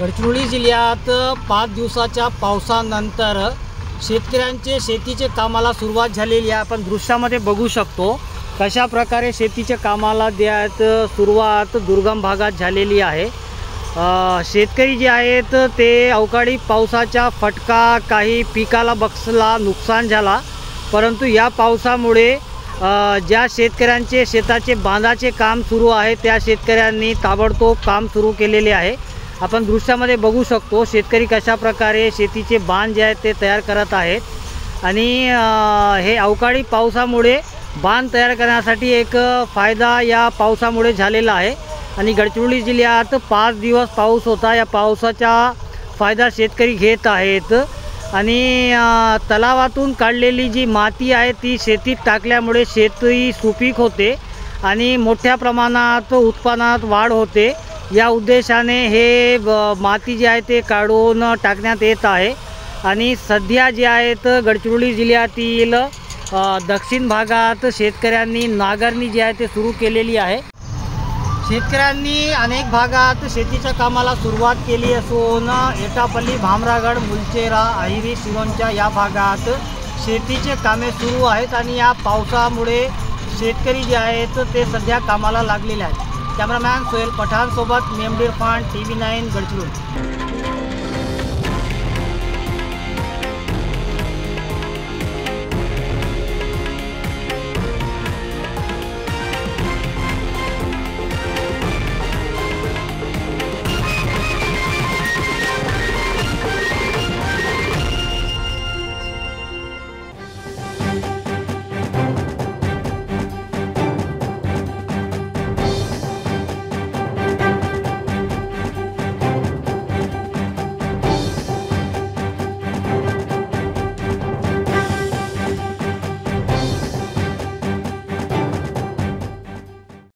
गडचिरोली जिल्ह्यात 5 दिवसाच्या पावसानंतर शेतकऱ्यांचे शेतीचे कामाला सुरुवात झालेली आहे। आपण दृश्यामध्ये बघू शकतो कशा प्रकारे शेतीचे कामाला सुरुवात दुर्गम भागात झालेली आहे। शेतकरी जे आहेत ते अवकाळी पावसाचा फटका, काही पिकाला बसला, नुकसान झाला, परंतु या पावसामुळे ज्या शेतकऱ्यांचे शेताचे बांधाचे काम सुरू आहे त्या शेतकऱ्यांनी ताबडतोब काम सुरू केलेले आहे। आपण दृश्यामध्ये बघू शकतो शेतकरी कशा प्रकारे शेतीचे बांध जे आहेत ते तयार करत आहेत आणि हे अवकाळी पावसामुळे बांध तयार करण्यासाठी एक फायदा या पावसामुळे झालेला आहे। आणि गडचिरोली जिल्ह्यात 5 दिवस पाऊस होता, या पावसाचा फायदा शेतकरी घेत आहेत आणि तलावातून काढलेली जी माती आहे ती शेतीत टाकल्यामुळे शेती सुपीक होते आणि मोठ्या प्रमाणात उत्पन्नात वाढ होते। या उद्देशाने हे माती जे आहे ते काढून टाकण्यात येत आहे आणि सध्या जे आहेत गडचिरोली जिल्ह्यातील दक्षिण भागात शेतकऱ्यांनी नांगरणी जी आहे ते सुरू केलेली आहे। शेतकऱ्यांनी अनेक भागात शेतीच्या कामाला सुरुवात केली असून एटापल्ली, भामरागड, मुलचेरा, अहिरी, सिरोंचा या भागात शेतीचे कामे सुरू आहेत आणि या पावसामुळे शेतकरी जे आहेत ते सध्या कामाला लागलेले आहेत। कॅमेरामॅन सोहेल पठाण सोबत मेमडी इरफान, TV9 गडचिरोली।